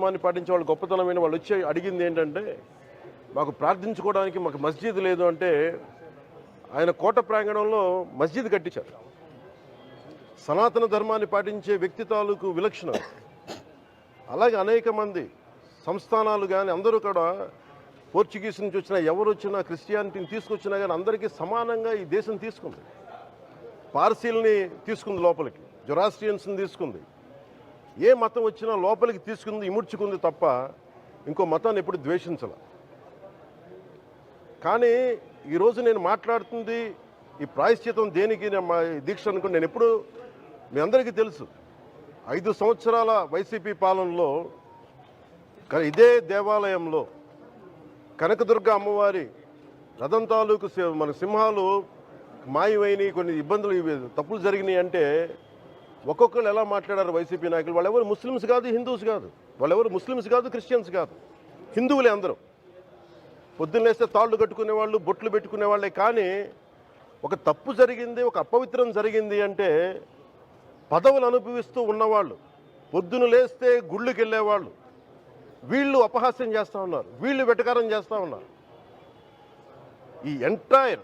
ధర్మాన్ని పాటించే వాళ్ళు గొప్పతనమైన వాళ్ళు వచ్చి అడిగింది ఏంటంటే, మాకు ప్రార్థించుకోవడానికి మాకు మస్జిద్ లేదు అంటే, ఆయన కోట ప్రాంగణంలో మస్జిద్ కట్టించారు. సనాతన ధర్మాన్ని పాటించే వ్యక్తి తాలూకు విలక్షణం. అలాగే అనేక మంది సంస్థానాలు కానీ అందరూ కూడా పోర్చుగీస్ నుంచి వచ్చినా ఎవరు వచ్చినా క్రిస్టియానిటీని తీసుకొచ్చినా కానీ అందరికీ సమానంగా ఈ దేశం తీసుకుంది. పార్సీల్ని తీసుకుంది లోపలికి, జొరాస్ట్రియన్స్ని తీసుకుంది. ఏ మతం వచ్చినా లోపలికి తీసుకుంది, ఇముడ్చుకుంది తప్ప ఇంకో మతాన్ని ఎప్పుడు ద్వేషించాల. కానీ ఈరోజు నేను మాట్లాడుతుంది ఈ ప్రాయశ్చితం దేనికి మా దీక్ష అనుకుని నేను ఎప్పుడు మీ అందరికీ తెలుసు. 5 సంవత్సరాల వైసీపీ పాలనలో ఇదే దేవాలయంలో కనకదుర్గ అమ్మవారి రథం తాలూకు మన సింహాలు మాయమైనవి, కొన్ని ఇబ్బందులు తప్పులు జరిగినాయి అంటే ఒక్కొక్కరు ఎలా మాట్లాడారు వైసీపీ నాయకులు. వాళ్ళెవరు ముస్లిమ్స్ కాదు, హిందూస్ కాదు, వాళ్ళెవరు ముస్లిమ్స్ కాదు, క్రిస్టియన్స్ కాదు, హిందువులే అందరూ. పొద్దున్నేస్తే తాళ్ళు కట్టుకునే వాళ్ళు, బొట్లు పెట్టుకునే వాళ్ళే. కానీ ఒక తప్పు జరిగింది, ఒక అపవిత్రం జరిగింది అంటే పదవులు అనుభవిస్తూ ఉన్నవాళ్ళు, పొద్దున లేస్తే గుళ్ళకి వెళ్ళేవాళ్ళు, వీళ్ళు అపహాస్యం చేస్తూ ఉన్నారు, వీళ్ళు వెటకారం చేస్తూ ఉన్నారు. ఈ ఎంటైర్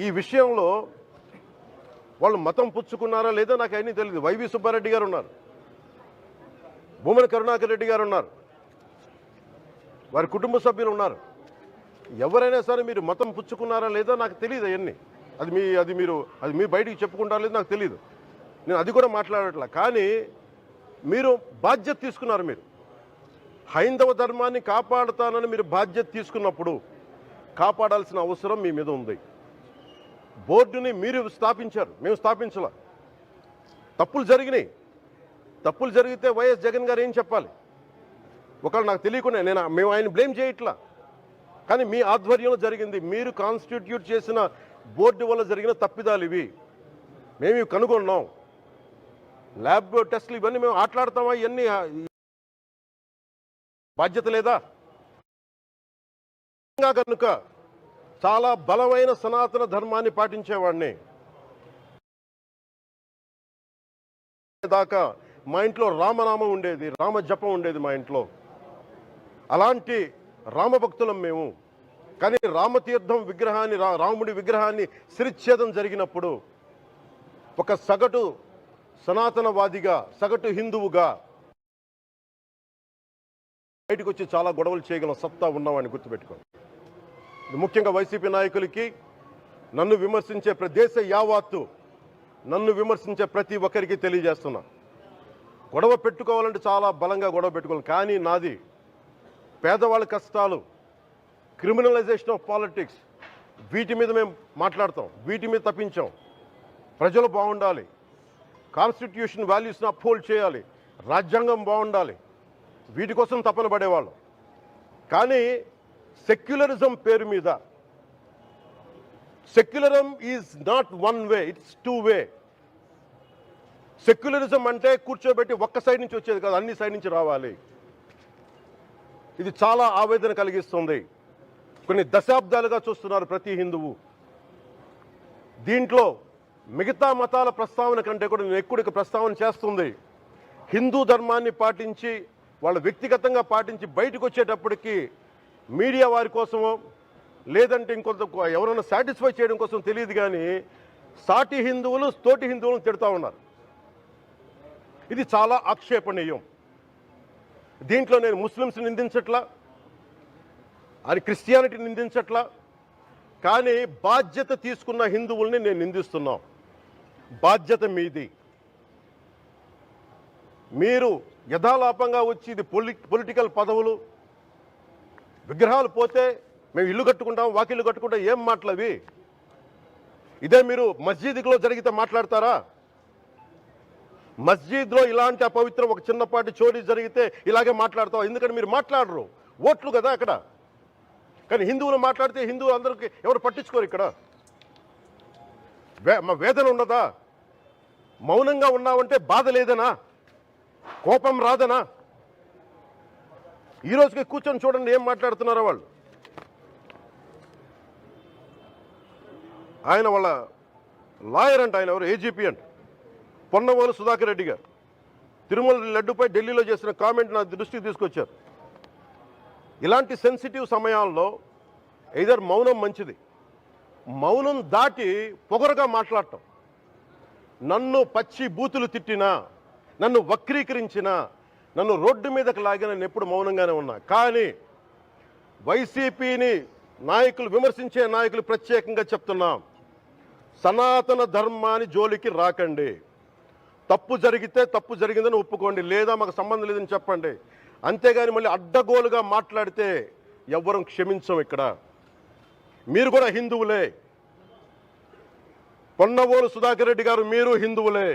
ఈ విషయంలో వాళ్ళు మతం పుచ్చుకున్నారా లేదా నాకు అన్నీ తెలియదు. వైవి సుబ్బారెడ్డి గారు ఉన్నారు, భూమన కరుణాకర్ రెడ్డి గారు ఉన్నారు, వారి కుటుంబ సభ్యులు ఉన్నారు. ఎవరైనా సరే మీరు మతం పుచ్చుకున్నారా లేదా నాకు తెలియదు. అవన్నీ అది మీరు బయటికి చెప్పుకుంటారా లేదు నాకు తెలియదు. నేను అది కూడా మాట్లాడట్లా. కానీ మీరు బాధ్యత తీసుకున్నారు. మీరు హైందవ ధర్మాన్ని కాపాడుతానని మీరు బాధ్యత తీసుకున్నప్పుడు కాపాడాల్సిన అవసరం మీ మీద ఉంది. బోర్డుని మీరు స్థాపించారు, మేము స్థాపించాల. తప్పులు జరిగినాయి. తప్పులు జరిగితే వైఎస్ జగన్ గారు ఏం చెప్పాలి? ఒకవేళ నాకు తెలియకుండా మేము ఆయన బ్లేమ్ చేయట్లా. కానీ మీ ఆధ్వర్యంలో జరిగింది, మీరు కాన్స్టిట్యూట్ చేసిన బోర్డు వల్ల జరిగిన తప్పిదాలు ఇవి, మేము ఇవి కనుగొన్నాం. ల్యాబ్ టెస్టులు ఇవన్నీ మేము ఆటలాడతామా? ఇవన్నీ బాధ్యత లేదా? కనుక చాలా బలమైన సనాతన ధర్మాన్ని పాటించేవాడిని. దాకా మా ఇంట్లో రామనామం ఉండేది, రామ జపం ఉండేది మా ఇంట్లో. అలాంటి రామభక్తులం మేము. కానీ రామతీర్థం విగ్రహాన్ని, రాముడి విగ్రహాన్ని శిరచ్ఛేదం జరిగినప్పుడు ఒక సగటు సనాతనవాదిగా, సగటు హిందువుగా బయటకు వచ్చి చాలా గొడవలు చేయగల సత్తా ఉన్నవాడిని గుర్తుపెట్టుకోండి. ముఖ్యంగా వైసీపీ నాయకులకి, నన్ను విమర్శించే దేశ యావత్తు నన్ను విమర్శించే ప్రతి ఒక్కరికి తెలియజేస్తున్నా, గొడవ పెట్టుకోవాలంటే చాలా బలంగా గొడవ పెట్టుకోవాలి. కానీ నాది పేదవాళ్ళ కష్టాలు, క్రిమినలైజేషన్ ఆఫ్ పాలిటిక్స్, వీటి మీద మేము మాట్లాడతాం, వీటి మీద తప్పించాం. ప్రజలు బాగుండాలి, కాన్స్టిట్యూషన్ వాల్యూస్ని అప్హోల్డ్ చేయాలి, రాజ్యాంగం బాగుండాలి, వీటి కోసం తపన పడేవాళ్ళం. కానీ సెక్యులరిజం పేరు మీద, secularism is not one way, it's 2 way. Secularism అంటే కూర్చోబెట్టి ఒక్క సైడ్ నుంచి వచ్చేది కాదు, అన్ని సైడ్ నుంచి రావాలి. ఇది చాలా ఆవేదన కలిగిస్తుంది. కొన్ని దశాబ్దాలుగా చూస్తున్నారు ప్రతి హిందువు. దీంట్లో మిగతా మతాల ప్రస్తావన కంటే కూడా నేను ఎక్కువ ప్రస్తావన చేస్తుంది హిందూ ధర్మాన్ని పాటించి, వాళ్ళు వ్యక్తిగతంగా పాటించి బయటకు వచ్చేటప్పటికి మీడియా వారి కోసమో లేదంటే ఇంకొంత ఎవరైనా సాటిస్ఫై చేయడం కోసం తెలియదు, కానీ సాటి హిందువులు తోటి హిందువులను తిడతా ఉన్నారు. ఇది చాలా ఆక్షేపణీయం. దీంట్లో నేను ముస్లిమ్స్ నిందించట్లా, అది క్రిస్టియానిటీ నిందించట్లా, కానీ బాధ్యత తీసుకున్న హిందువుల్ని నేను నిందిస్తున్నాం. బాధ్యత మీది. మీరు యథాలాపంగా వచ్చి ఇది పొలిటికల్ పదవులు, విగ్రహాలు పోతే మేము ఇల్లు కట్టుకుంటాం, వాకిళ్ళు కట్టుకుంటాం, ఏం మాటలవి? ఇదే మీరు మస్జిద్లో జరిగితే మాట్లాడతారా? మస్జిద్లో ఇలాంటి అపవిత్రం, ఒక చిన్నపాటి చోరీ జరిగితే ఇలాగే మాట్లాడతాం. ఎందుకంటే మీరు మాట్లాడరు, ఓట్లు కదా అక్కడ. కానీ హిందువులు మాట్లాడితే హిందువులు అందరికీ ఎవరు పట్టించుకోరు. ఇక్కడ మా వేదన ఉండదా? మౌనంగా ఉన్నామంటే బాధ లేదనా? కోపం రాదనా? ఈ రోజుకి కూర్చొని చూడండి ఏం మాట్లాడుతున్నారో వాళ్ళు. ఆయన వాళ్ళ లాయర్ అంట, ఆయన ఎవరు, ఏజీపీ అంట, పొన్నవోలు సుధాకర్ రెడ్డి గారు. తిరుమల లడ్డుపై ఢిల్లీలో చేసిన కామెంట్ నా దృష్టికి తీసుకొచ్చారు. ఇలాంటి సెన్సిటివ్ సమయాల్లో ఎయిదర్ మౌనం మంచిది, మౌనం దాటి పొగరుగా మాట్లాడటం, నన్ను పచ్చి బూతులు తిట్టినా, నన్ను వక్రీకరించినా, నన్ను రోడ్డు మీదకి లాగిన నేను ఎప్పుడు మౌనంగానే ఉన్నా. కానీ వైసీపీని నాయకులు, విమర్శించే నాయకులు ప్రత్యేకంగా చెప్తున్నాం, సనాతన ధర్మాన్ని జోలికి రాకండి. తప్పు జరిగితే తప్పు జరిగిందని ఒప్పుకోండి, లేదా మాకు సంబంధం లేదని చెప్పండి. అంతేగాని మళ్ళీ అడ్డగోలుగా మాట్లాడితే ఎవ్వరం క్షమించం. ఇక్కడ మీరు కూడా హిందువులే, పొన్నవోలు సుధాకర్ రెడ్డి గారు మీరు హిందువులే.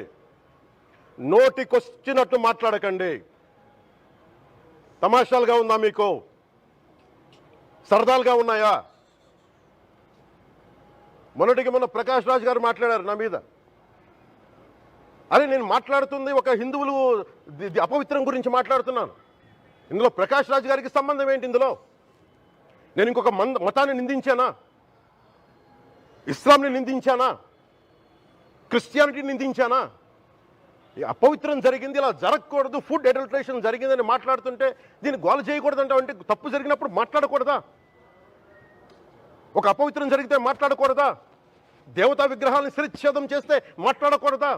నోటికొచ్చినట్టు మాట్లాడకండి. తమాషాలుగా ఉందా మీకు? సరదాలుగా ఉన్నాయా? మొన్న ప్రకాష్ రాజ్ గారు మాట్లాడారు నా మీద. అరే నేను మాట్లాడుతుంది ఒక హిందువులు అపవిత్రం గురించి మాట్లాడుతున్నాను. ఇందులో ప్రకాష్ రాజ్ గారికి సంబంధం ఏంటి? ఇందులో నేను ఇంకొక మతాన్ని నిందించానా? ఇస్లాంని నిందించానా? క్రిస్టియానిటీని నిందించానా? అపవిత్రం జరిగింది, ఇలా జరగకూడదు, ఫుడ్ అడల్టరేషన్ జరిగిందని మాట్లాడుతుంటే దీన్ని గోల చేయకూడదంటే, అంటే తప్పు జరిగినప్పుడు మాట్లాడకూడదా? ఒక అపవిత్రం జరిగితే మాట్లాడకూడదా? దేవతా విగ్రహాలను శిరచ్ఛేదం చేస్తే మాట్లాడకూడదా?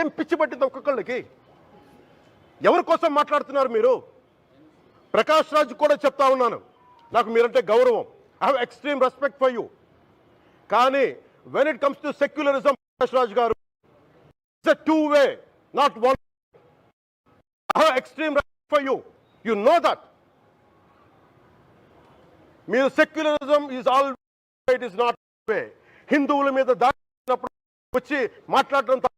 ఏం పిచ్చి పట్టింది ఒక్కొక్కళ్ళకి? ఎవరి కోసం మాట్లాడుతున్నారు మీరు? ప్రకాష్ రాజ్ కూడా చెప్తా ఉన్నాను, నాకు మీరంటే గౌరవం, I have extreme respect for you. కానీ when it comes to secularism, Prakash Raj గారు, it's a two-way, not one. I have extreme respect for you. You know that. మీరు secularism is all, it is not way. హిందువుల మీద దాడినప్పుడు వచ్చి మాట్లాడడం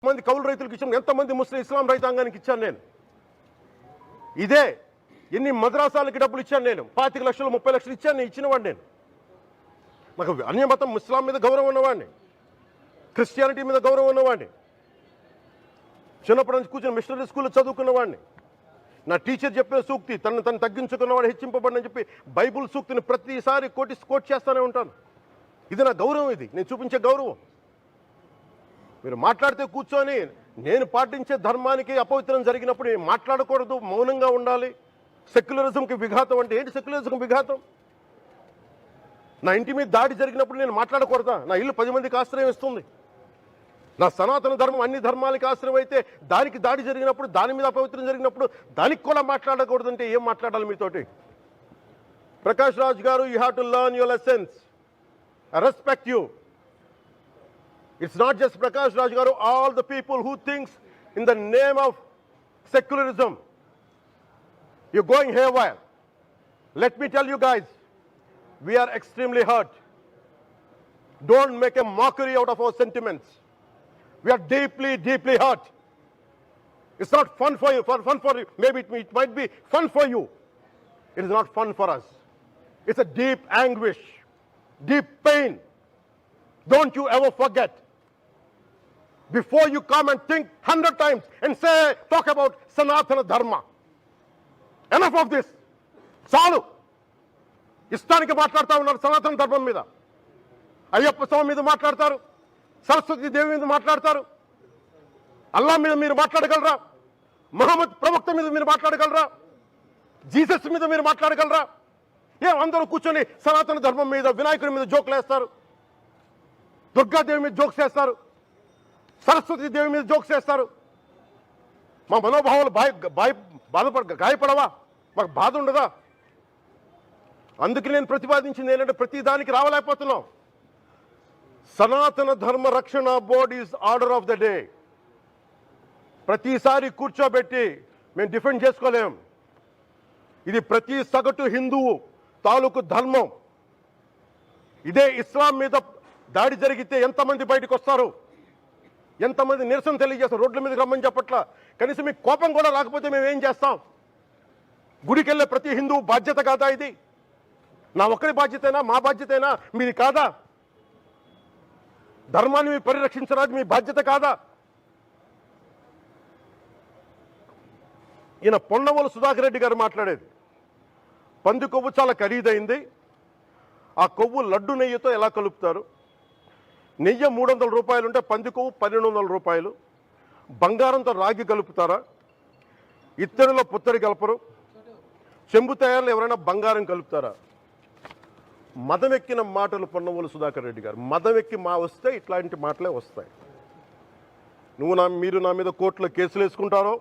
మంది కౌలు రైతులకు ఇచ్చాను, ఎంతమంది ముస్లిం ఇస్లాం రైతాంగానికి ఇచ్చాను నేను. ఇదే ఎన్ని మద్రాసాలకి డబ్బులు ఇచ్చాను నేను, 25 లక్షలు 30 లక్షలు ఇచ్చాను, నేను ఇచ్చినవాడిని. నేను నాకు అన్యమతం ఇస్లాం మీద గౌరవం ఉన్నవాడిని, క్రిస్టియానిటీ మీద గౌరవం ఉన్నవాడిని, చిన్నప్పటి నుంచి కూర్చొని మిషనరీ స్కూల్లో చదువుకున్నవాడిని. నా టీచర్ చెప్పే సూక్తి, తను తగ్గించుకున్నవాడు హెచ్చింపబడిని చెప్పి బైబుల్ సూక్తిని ప్రతిసారి కోట్ చేస్తూనే ఉంటాను. ఇది నా గౌరవం, ఇది నేను చూపించే గౌరవం. మీరు మాట్లాడితే కూర్చొని నేను పాటించే ధర్మానికి అపవిత్రం జరిగినప్పుడు మాట్లాడకూడదు, మౌనంగా ఉండాలి. సెక్యులరిజంకి విఘాతం అంటే ఏంటి? సెక్యులరిజంకి విఘాతం నా ఇంటి మీద దాడి జరిగినప్పుడు నేను మాట్లాడకూడదా? నా ఇల్లు 10 మందికి ఆశ్రయం ఇస్తుంది. నా సనాతన ధర్మం అన్ని ధర్మాలకి ఆశ్రయం అయితే దానికి దాడి జరిగినప్పుడు, దాని మీద అపవిత్రం జరిగినప్పుడు దానికి కూడా మాట్లాడకూడదంటే ఏం మాట్లాడాలి మీతోటి? ప్రకాష్ రాజ్ గారు, you have to learn your lessons. I respect you. It's not just Prakash Raj garu, all the people who thinks in the name of secularism, you're going haywire. Let me tell you guys, we are extremely hurt. Don't make a mockery out of our sentiments. We are deeply, deeply hurt. It's not fun for you, maybe it might be fun for you. It is not fun for us. It's a deep anguish, deep pain. Don't you ever forget. Before you come and think 100 times and say, talk about Sanatana Dharma. Enough of this. చాలు. ఇష్టానికి మాట్లాడుతూ ఉన్నారు సనాతన ధర్మం మీద. అయ్యప్ప స్వామి మీద మాట్లాడతారు, సరస్వతి దేవి మీద మాట్లాడతారు. అల్లా మీద మీరు మాట్లాడగలరా? మహమ్మద్ ప్రవక్త మీద మీరు మాట్లాడగలరా? జీసస్ మీద మీరు మాట్లాడగలరా? అందరూ కూర్చొని సనాతన ధర్మం మీద, వినాయకుడి మీద జోకులు వేస్తారు, దుర్గాదేవి మీద జోక్స్ వేస్తారు, సరస్వతి దేవి మీద జోక్స్ వేస్తారు. మా మనోభావాలు గాయపడవా? మాకు బాధ ఉండదా? అందుకే నేను ప్రతిపాదించింది ఏంటంటే, ప్రతి దానికి రావలేకపోతున్నాం. సనాతన ధర్మ రక్షణ board is order of the day. ప్రతిసారి కూర్చోబెట్టి మేము డిఫెండ్ చేసుకోలేం. ఇది ప్రతి సగటు హిందువు తాలూకు ధర్మం. ఇదే ఇస్లాం మీద దాడి జరిగితే ఎంతమంది బయటకు వస్తారు, ఎంతమంది నిరసన తెలియజేస్తారు, రోడ్ల మీదకి రమ్మని చెప్పట్లా. కనీసం మీకు కోపం కూడా రాకపోతే మేము ఏం చేస్తాం? గుడికి వెళ్ళే ప్రతి హిందువు బాధ్యత కాదా ఇది? నా ఒక్కరి బాధ్యతైనా, మా బాధ్యతైనా, మీది కాదా? ధర్మాన్ని మీరు పరిరక్షించరాదు, మీ బాధ్యత కాదా? ఈయన పొన్నవోలు సుధాకర్ రెడ్డి గారు మాట్లాడేది, పంది కొవ్వు చాలా ఖరీదైంది, ఆ కొవ్వు లడ్డు నెయ్యితో ఎలా కలుపుతారు? నెయ్యి 300 రూపాయలు ఉంటే పంది కొవ్వు 1200 రూపాయలు. బంగారంతో రాగి కలుపుతారా? ఇత్తడిలో పుత్తడి కలపరు. చెంబు తయారులో ఎవరైనా బంగారం కలుపుతారా? మదమెక్కిన మాటలు పొన్నవోలు సుధాకర్ రెడ్డి గారు. మదమెక్కి వస్తే ఇట్లాంటి మాటలే వస్తాయి. మీరు నా మీద కోర్టులో కేసులు వేసుకుంటారో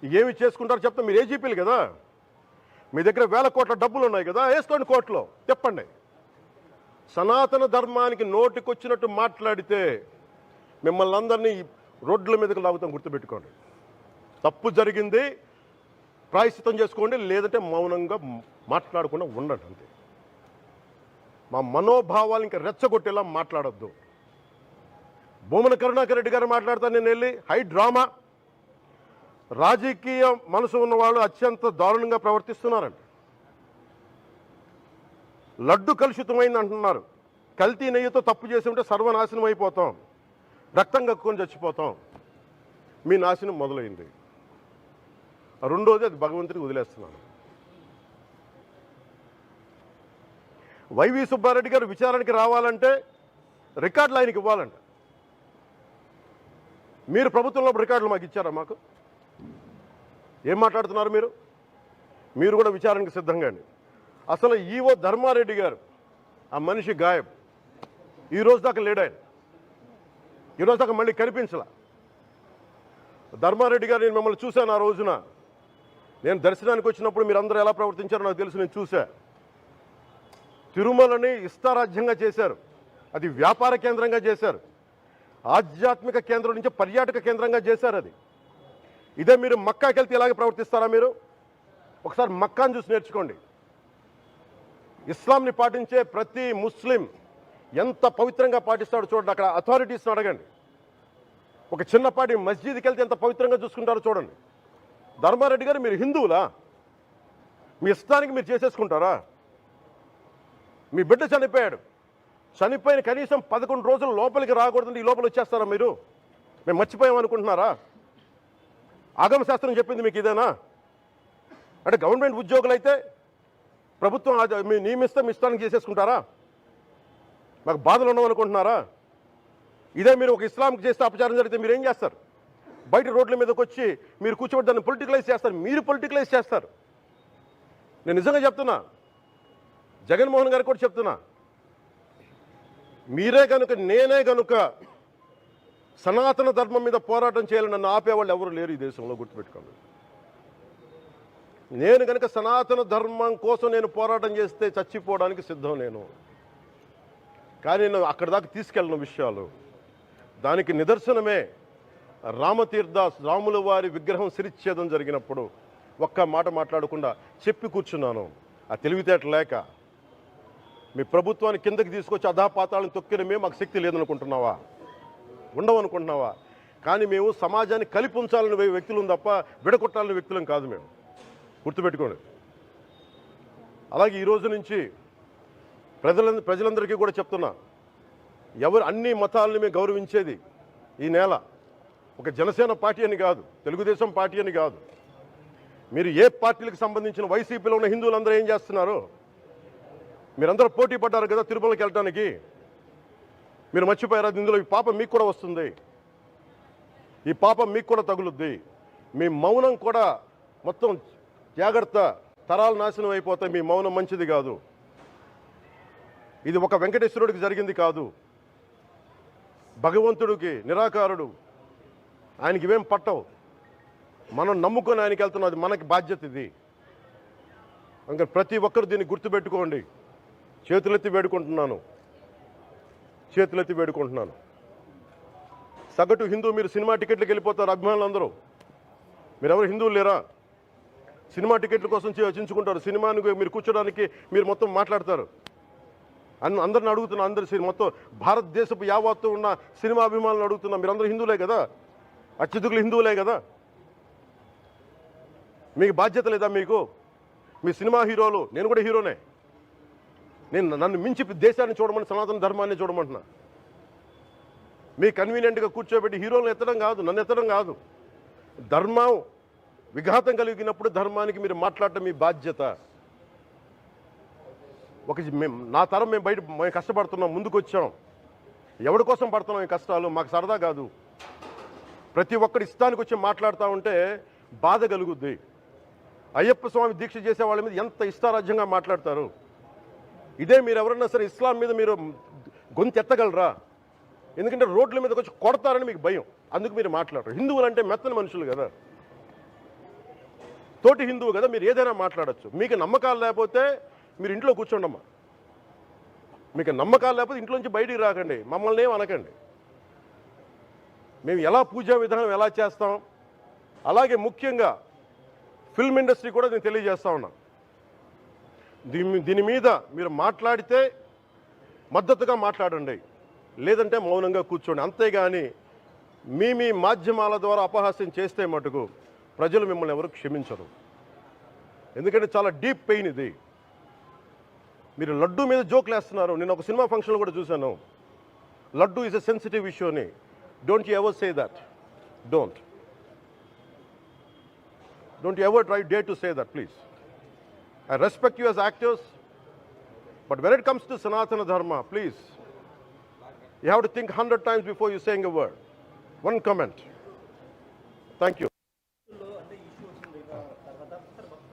ఏమి చేసుకుంటారో చెప్తా. మీరు ఏజీపీలు కదా, మీ దగ్గర వేల కోట్ల డబ్బులు ఉన్నాయి కదా, వేసుకోండి కోర్టులో, చెప్పండి. సనాతన ధర్మానికి నోటికొచ్చినట్టు మాట్లాడితే మిమ్మల్ని అందరినీ రోడ్ల మీదకి లాగుతాం, గుర్తుపెట్టుకోండి. తప్పు జరిగింది, ప్రాయశ్చిత్తం చేసుకోండి, లేదంటే మౌనంగా మాట్లాడకుండా ఉండండి అంతే. మా మనోభావాలు ఇంకా రెచ్చగొట్టేలా మాట్లాడొద్దు. భూమన కరుణాకర్ రెడ్డి గారు మాట్లాడతాను నేను వెళ్ళి హై డ్రామా. రాజకీయ మనసు ఉన్నవాళ్ళు అత్యంత దారుణంగా ప్రవర్తిస్తున్నారంట. లడ్డు కలుషితమైంది అంటున్నారు. కల్తీ నెయ్యితో తప్పు చేసి ఉంటే సర్వనాశనం అయిపోతాం, రక్తం కక్కుని చచ్చిపోతాం. మీ నాశనం మొదలైంది. రెండోది అది భగవంతుడికి వదిలేస్తున్నాను. వైవి సుబ్బారెడ్డి గారు విచారణకి రావాలంటే రికార్డులు ఆయనకి ఇవ్వాలంట. మీరు ప్రభుత్వంలో రికార్డులు మాకు ఇచ్చారా? మాకు ఏం మాట్లాడుతున్నారు మీరు? మీరు కూడా విచారణకు సిద్ధంగా అండి. అసలు ఈవో ధర్మారెడ్డి గారు, ఆ మనిషి గాయబ్. ఈరోజు దాకా లేడు ఆయన. ఈరోజు దాకా మళ్ళీ కనిపించలా. ధర్మారెడ్డి గారు, నేను మిమ్మల్ని చూశాను ఆ రోజున. నేను దర్శనానికి వచ్చినప్పుడు మీరు అందరూ ఎలా ప్రవర్తించారో నాకు తెలుసు, నేను చూశా. తిరుమలని ఇష్టారాజ్యంగా చేశారు, అది వ్యాపార కేంద్రంగా చేశారు, ఆధ్యాత్మిక కేంద్రం నుంచి పర్యాటక కేంద్రంగా చేశారు అది. ఇదే మీరు మక్కాకి వెళ్తే ఇలాగే ప్రవర్తిస్తారా? మీరు ఒకసారి మక్కాను చూసి నేర్చుకోండి. ఇస్లాంని పాటించే ప్రతి ముస్లిం ఎంత పవిత్రంగా పాటిస్తాడో చూడండి. అక్కడ అథారిటీస్ని అడగండి. ఒక చిన్నపాటి మస్జిద్కి వెళ్తే ఎంత పవిత్రంగా చూసుకుంటారో చూడండి. ధర్మారెడ్డి గారు, మీరు హిందువులా? మీ ఇష్టానికి మీరు చేసేసుకుంటారా? మీ బిడ్డ చనిపోయాడు, చనిపోయిన కనీసం 11 రోజులు లోపలికి రాకూడదండి, ఈ లోపల వచ్చేస్తారా మీరు? మేము మర్చిపోయామనుకుంటున్నారా? ఆగమశాస్త్రం చెప్పింది మీకు ఇదేనా? అంటే గవర్నమెంట్ ఉద్యోగులు అయితే ప్రభుత్వం మీ నియమిస్తే మీ ఇష్టానికి చేసేసుకుంటారా? మాకు బాధలు ఉండవనుకుంటున్నారా? ఇదే మీరు ఒక ఇస్లాంకి చేస్తే అపచారం జరిగితే మీరు ఏం చేస్తారు? బయట రోడ్ల మీదకి వచ్చి మీరు కూర్చోబెట్టి దాన్ని పొలిటికలైజ్ చేస్తారు. మీరు పొలిటికలైజ్ చేస్తారు. నేను నిజంగా చెప్తున్నా, జగన్మోహన్ గారికి కూడా చెప్తున్నా, మీరే కనుక, నేనే కనుక సనాతన ధర్మం మీద పోరాటం చేయాలని నన్ను ఆపేవాళ్ళు ఎవరు లేరు ఈ దేశంలో, గుర్తుపెట్టుకోండి. నేను కనుక సనాతన ధర్మం కోసం నేను పోరాటం చేస్తే చచ్చిపోవడానికి సిద్ధం నేను. కానీ నేను అక్కడి దాకా తీసుకెళ్ళిన విషయాలు, దానికి నిదర్శనమే రామతీర్థాస్, రాముల వారి విగ్రహం శిరిచ్ఛేదం జరిగినప్పుడు ఒక్క మాట మాట్లాడకుండా చెప్పి కూర్చున్నాను. ఆ తెలివితేట లేక మీ ప్రభుత్వాన్ని కిందకి తీసుకొచ్చి అధాపాతాలను తొక్కిన మేము మాకు శక్తి లేదనుకుంటున్నావా? ఉండవనుకుంటున్నావా? కానీ మేము సమాజాన్ని కలిపి ఉంచాలని వ్యక్తులం తప్ప విడగొట్టాలని వ్యక్తులం కాదు మేము, గుర్తుపెట్టుకోండి. అలాగే ఈ రోజు నుంచి ప్రజలందరికీ కూడా చెప్తున్నా, ఎవరు అన్ని మతాలని మేము గౌరవించేది ఈ నేల. ఒక జనసేన పార్టీ అని కాదు, తెలుగుదేశం పార్టీ అని కాదు. మీరు ఏ పార్టీలకు సంబంధించిన వైసీపీలో ఉన్న హిందువులందరూ ఏం చేస్తున్నారు? మీరందరూ పోటీ పడ్డారు కదా తిరుమలకి వెళ్ళడానికి. మీరు మర్చిపోయారు, అది ఇందులో ఈ పాపం మీకు కూడా వస్తుంది, ఈ పాపం మీకు కూడా తగులుద్ది. మీ మౌనం కూడా మొత్తం జాగ్రత్త, తరాలు నాశనం అయిపోతాయి. మీ మౌనం మంచిది కాదు. ఇది ఒక వెంకటేశ్వరుడికి జరిగింది కాదు, భగవంతుడికి, నిరాకారుడు, ఆయనకి ఇవేం పట్టవు. మనం నమ్ముకొని ఆయనకి వెళ్తున్నాం, అది మనకి బాధ్యత. ఇది ఇంకా ప్రతి ఒక్కరు దీన్ని గుర్తుపెట్టుకోండి. చేతులెత్తి వేడుకుంటున్నాను, చేతులెత్తి వేడుకుంటున్నాను. సగటు హిందూ మీరు సినిమా టికెట్లకు వెళ్ళిపోతారు, అభిమానులందరూ. మీరెవరు హిందువులు లేరా? సినిమా టికెట్ల కోసం చించుకుంటారు. సినిమాని మీరు కూర్చోడానికి మీరు మొత్తం మాట్లాడతారు. అందరిని అడుగుతున్నా, అందరు మొత్తం భారతదేశపు యావత్తు ఉన్న సినిమా అభిమానులను అడుగుతున్నా, మీరందరూ హిందువులే కదా, అత్యధికులు హిందువులే కదా, మీకు బాధ్యత లేదా? మీకు మీ సినిమా హీరోలు, నేను కూడా హీరోనే, నన్ను మించి దేశాన్ని చూడమని, సనాతన ధర్మాన్ని చూడమంటున్నా. మీ కన్వీనియంట్గా కూర్చోబెట్టి హీరోలను ఎత్తడం కాదు, నన్ను ఎత్తడం కాదు. ధర్మం విఘాతం కలిగినప్పుడు ధర్మానికి మీరు మాట్లాడటం మీ బాధ్యత. నా తరం మేము కష్టపడుతున్నాం, ముందుకు వచ్చాం. ఎవరి కోసం పడుతున్నాం ఈ కష్టాలు? మాకు సరదా కాదు. ప్రతి ఒక్కరు ఇష్టానికి వచ్చి మాట్లాడుతూ ఉంటే బాధ కలుగుద్ది. అయ్యప్ప స్వామి దీక్ష చేసే వాళ్ళ మీద ఎంత ఇష్టారాజ్యంగా మాట్లాడతారు. ఇదే మీరు ఎవరన్నా సరే ఇస్లాం మీద మీరు గొంతు ఎత్తగలరా? ఎందుకంటే రోడ్ల మీదకి వచ్చి కొడతారని మీకు భయం, అందుకు మీరు మాట్లాడరు. హిందువులు అంటే మెత్తని మనుషులు కదా, తోటి హిందువు కదా, మీరు ఏదైనా మాట్లాడచ్చు. మీకు నమ్మకాలు లేకపోతే మీరు ఇంట్లో కూర్చోండమ్మా. మీకు నమ్మకాలు లేకపోతే ఇంట్లో నుంచి బయటికి రాకండి, మమ్మల్ని ఏం అనకండి. మేము ఎలా పూజా విధానం ఎలా చేస్తాం, అలాగే ముఖ్యంగా ఫిల్మ్ ఇండస్ట్రీ కూడా నేను తెలియజేస్తా ఉన్నా. దీని మీద మీరు మాట్లాడితే మద్దతుగా మాట్లాడండి, లేదంటే మౌనంగా కూర్చోండి. అంతేగాని మీ మాధ్యమాల ద్వారా అపహాస్యం చేస్తే మటుకు ప్రజలు మిమ్మల్ని ఎవరు క్షమించరు. ఎందుకంటే చాలా డీప్ పెయిన్ ఇది. మీరు లడ్డూ మీద జోక్లు వేస్తున్నారు. నేను ఒక సినిమా ఫంక్షన్లో కూడా చూశాను. Laddu is a sensitive issue అని. Don't you ever say that. Don't you ever dare to say that, please. I respect you as actors, but when it comes to Sanatana Dharma, please, you have to think 100 times before you saying a word. One comment. Thank you.